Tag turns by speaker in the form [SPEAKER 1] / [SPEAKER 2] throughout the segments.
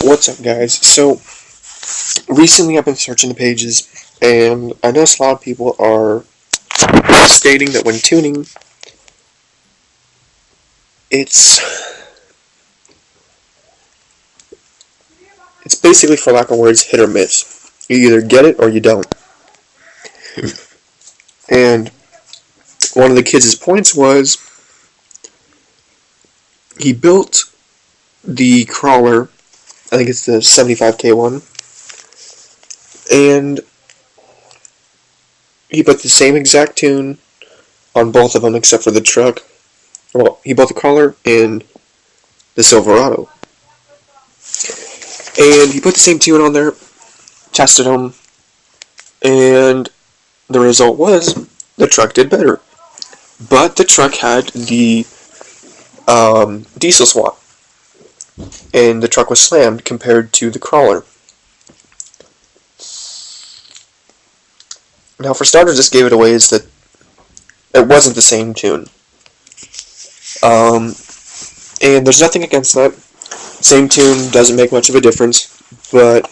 [SPEAKER 1] What's up, guys? So, recently I've been searching the pages, and I noticed a lot of people are stating that when tuning, it's basically, for lack of words, hit or miss. You either get it or you don't. And one of the kids' points was he built the crawler, I think it's the 75K one, and he put the same exact tune on both of them except for the truck. Well, he built the crawler and the Silverado. And he put the same tune on there, tested them, and the result was the truck did better. But the truck had the diesel swap, and the truck was slammed compared to the crawler. Now, for starters, this gave it away is that it wasn't the same tune. And there's nothing against that. Same tune doesn't make much of a difference, but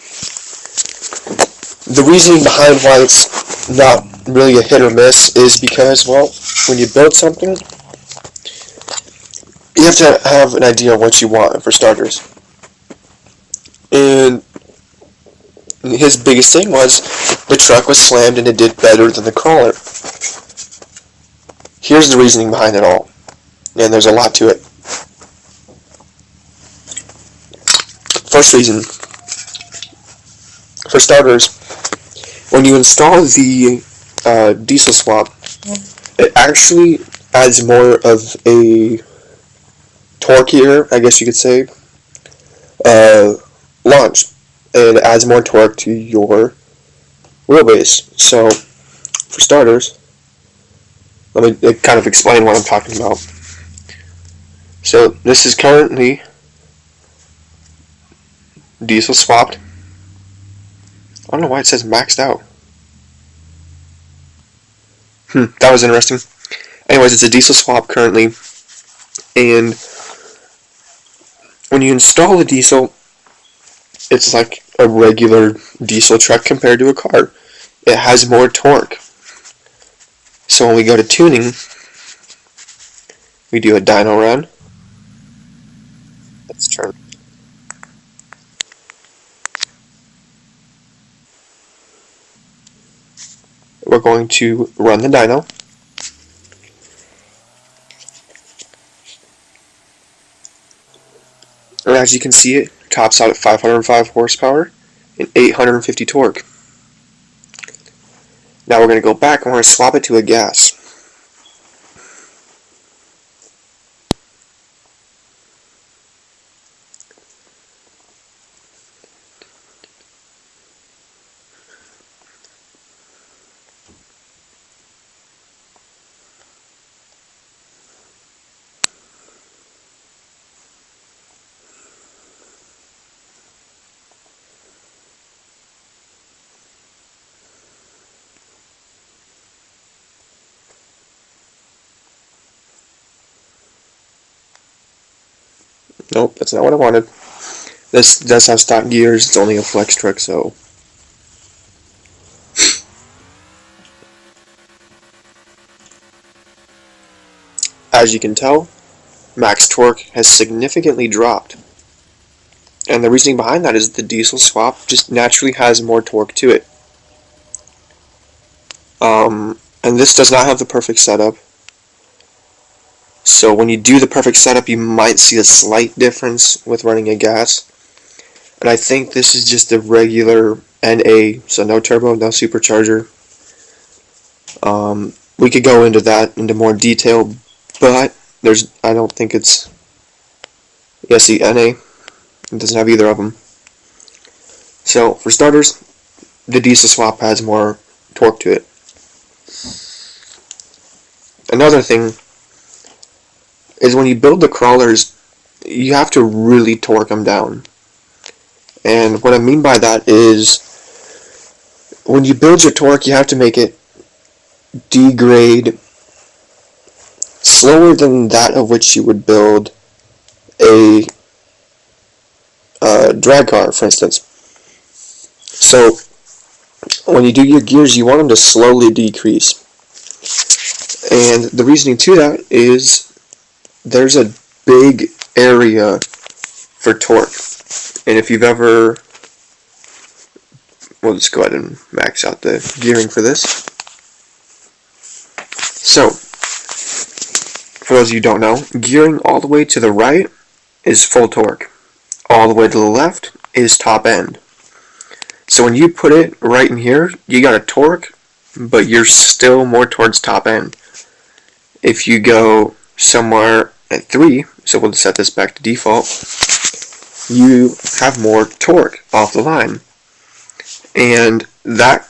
[SPEAKER 1] the reasoning behind why it's not really a hit or miss is because, well, when you build something, you have to have an idea of what you want, for starters. And his biggest thing was the truck was slammed and it did better than the crawler. Here's the reasoning behind it all, and there's a lot to it. First reason, for starters, when you install the diesel swap, it actually adds more of a torqueier, I guess you could say, launch, and it adds more torque to your wheelbase. So, for starters, let me kind of explain what I'm talking about. So, this is currently diesel swapped. I don't know why it says maxed out. That was interesting. Anyways, it's a diesel swap currently, and when you install the diesel, it's like a regular diesel truck compared to a car. It has more torque. So when we go to tuning, we do a dyno run. Let's turn. We're going to run the dyno. And as you can see, it tops out at 505 horsepower and 850 torque. Now we're going to go back and we're going to swap it to a gas. Nope, that's not what I wanted. This does have stock gears, it's only a flex truck, so. As you can tell, max torque has significantly dropped. And the reasoning behind that is the diesel swap just naturally has more torque to it. And this does not have the perfect setup. So when you do the perfect setup, you might see a slight difference with running a gas. And I think this is just a regular NA, so no turbo, no supercharger. We could go into that into more detail, but I don't think it's, yes, the NA, it doesn't have either of them. So for starters, the diesel swap has more torque to it. Another thing is when you build the crawlers, you have to really torque them down. And what I mean by that is, when you build your torque, you have to make it degrade slower than that of which you would build a drag car, for instance. So when you do your gears, you want them to slowly decrease. And the reasoning to that is there's a big area for torque. And if you've ever, we'll just go ahead and max out the gearing for this. So, for those of you who don't know, gearing all the way to the right is full torque. All the way to the left is top end. So when you put it right in here, you got a torque, but you're still more towards top end. If you go somewhere at 3, so we'll set this back to default, you have more torque off the line. And that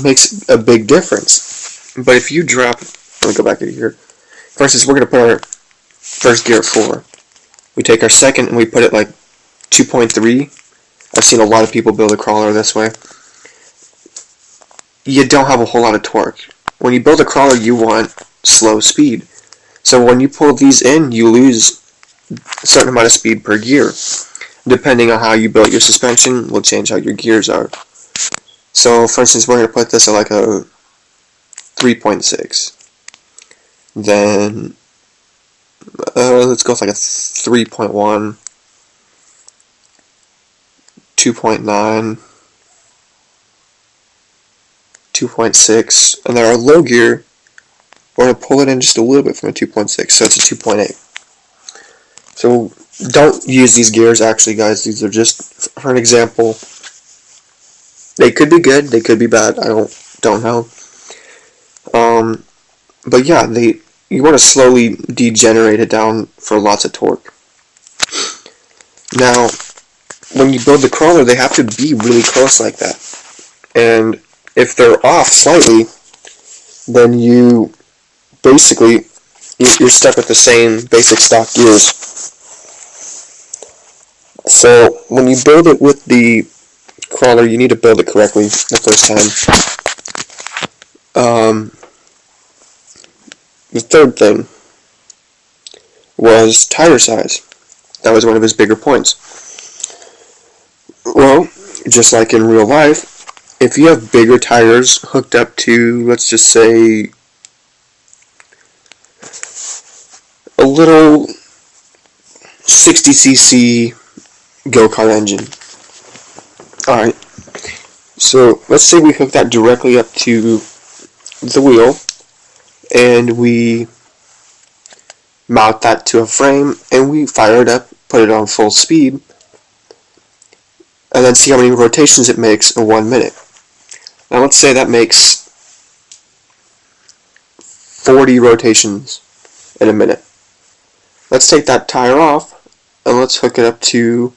[SPEAKER 1] makes a big difference. But if you drop, let me go back to here. For instance, we're going to put our first gear at 4. We take our second and we put it like 2.3. I've seen a lot of people build a crawler this way. You don't have a whole lot of torque. When you build a crawler, you want slow speed. So when you pull these in, you lose a certain amount of speed per gear. Depending on how you build your suspension will change how your gears are. So for instance, we're going to put this at like a 3.6. Then let's go with like a 3.1, 2.9, 2.6, and then our low gear, we're going to pull it in just a little bit from a 2.6, so it's a 2.8. So don't use these gears actually, guys. These are just for an example. They could be good, they could be bad, I don't know. But yeah, you want to slowly degenerate it down for lots of torque. Now, when you build the crawler, they have to be really close like that. And if they're off slightly, then you basically, you're stuck with the same basic stock gears. So when you build it with the crawler, you need to build it correctly the first time. The third thing was tire size. That was one of his bigger points. Well, just like in real life, if you have bigger tires hooked up to, let's just say, a little 60cc go-kart engine. Alright, so let's say we hook that directly up to the wheel, and we mount that to a frame, and we fire it up, put it on full speed, and then see how many rotations it makes in 1 minute. Now let's say that makes 40 rotations in a minute. Let's take that tire off, and let's hook it up to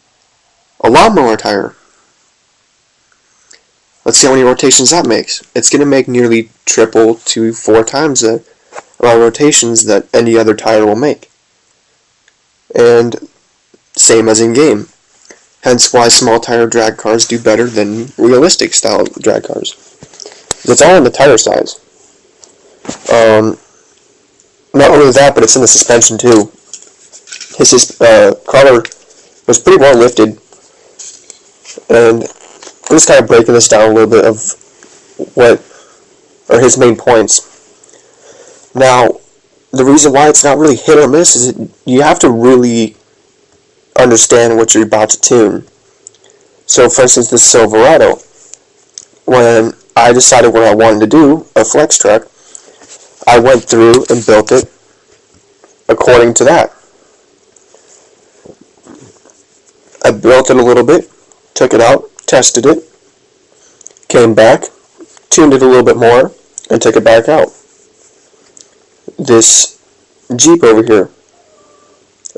[SPEAKER 1] a lawnmower tire. Let's see how many rotations that makes. It's going to make nearly triple to 4 times the amount of rotations that any other tire will make. And same as in game. Hence why small tire drag cars do better than realistic style drag cars. It's all in the tire size. Not only that, but it's in the suspension too. His crawler was pretty well lifted, and I'm just kind of breaking this down a little bit of what are his main points. Now, the reason why it's not really hit or miss is that you have to really understand what you're about to tune. So, for instance, this Silverado, when I decided what I wanted to do, a flex truck, I went through and built it according to that. I built it a little bit, took it out, tested it, came back, tuned it a little bit more, and took it back out. This Jeep over here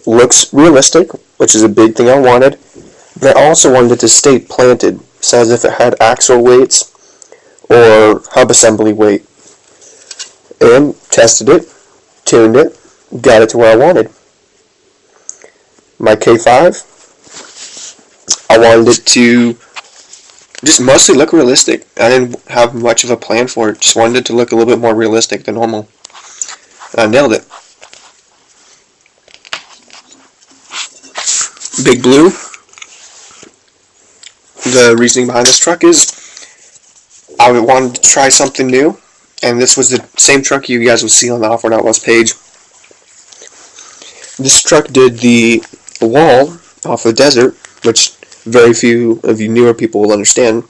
[SPEAKER 1] looks realistic, which is a big thing I wanted, but I also wanted it to stay planted, so as if it had axle weights or hub assembly weight. And tested it, tuned it, got it to where I wanted. My K5, I wanted it to just mostly look realistic. I didn't have much of a plan for it, just wanted it to look a little bit more realistic than normal. And I nailed it. Big Blue, the reasoning behind this truck is I wanted to try something new, and this was the same truck you guys will see on the Off-Road Outlaws page. This truck did the wall off the desert, which very few of you newer people will understand.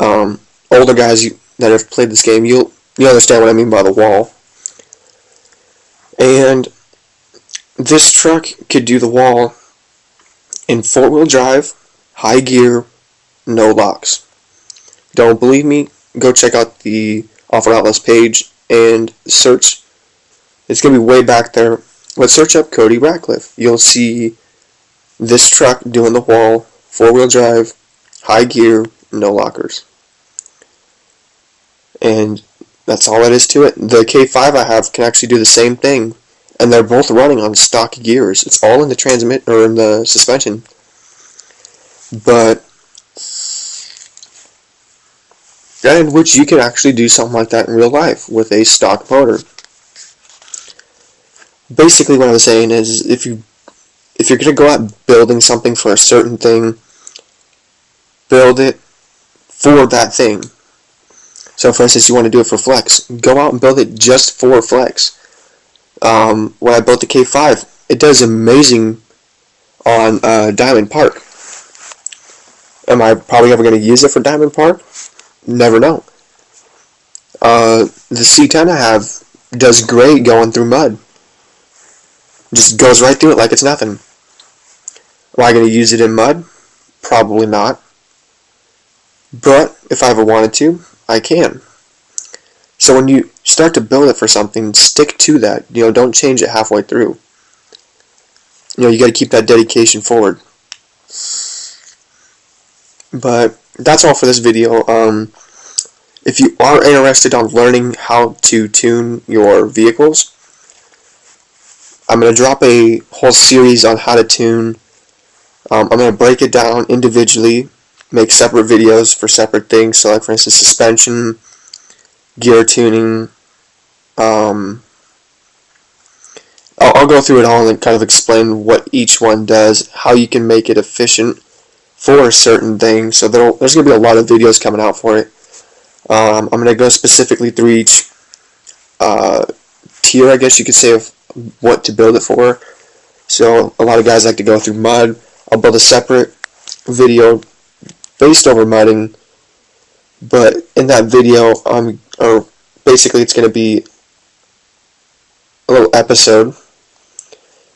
[SPEAKER 1] Older guys that have played this game, you'll understand what I mean by the wall. And this truck could do the wall in 4-wheel drive, high gear, no locks. Don't believe me? Go check out the Off-Road Outlaws page and search. It's going to be way back there. But search up Cody Ratcliffe. You'll see this truck doing the wall, 4-wheel drive, high gear, no lockers. And that's all it is to it. The K5 I have can actually do the same thing, and they're both running on stock gears. It's all in the in the suspension. But in which you can actually do something like that in real life with a stock motor. Basically, what I was saying is, if you're going to go out building something for a certain thing, build it for that thing. So, for instance, you want to do it for flex, go out and build it just for flex. When I built the K5, it does amazing on Diamond Park. Am I probably ever going to use it for Diamond Park? Never know. The C10 I have does great going through mud. Just goes right through it like it's nothing. Am I going to use it in mud? Probably not. But if I ever wanted to, I can. So when you start to build it for something, stick to that. Don't change it halfway through. You got to keep that dedication forward. But that's all for this video. If you are interested on learning how to tune your vehicles, I'm going to drop a whole series on how to tune. I'm going to break it down individually, make separate videos for separate things. So, like for instance, suspension, gear tuning. I'll go through it all and kind of explain what each one does, how you can make it efficient for a certain thing. So there's going to be a lot of videos coming out for it. I'm going to go specifically through each tier, I guess you could say, of what to build it for. So a lot of guys like to go through mud. I'll build a separate video based over mudding, but in that video, or basically it's going to be a little episode.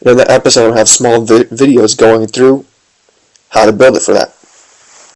[SPEAKER 1] And in that episode, I'll have small videos going through how to build it for that.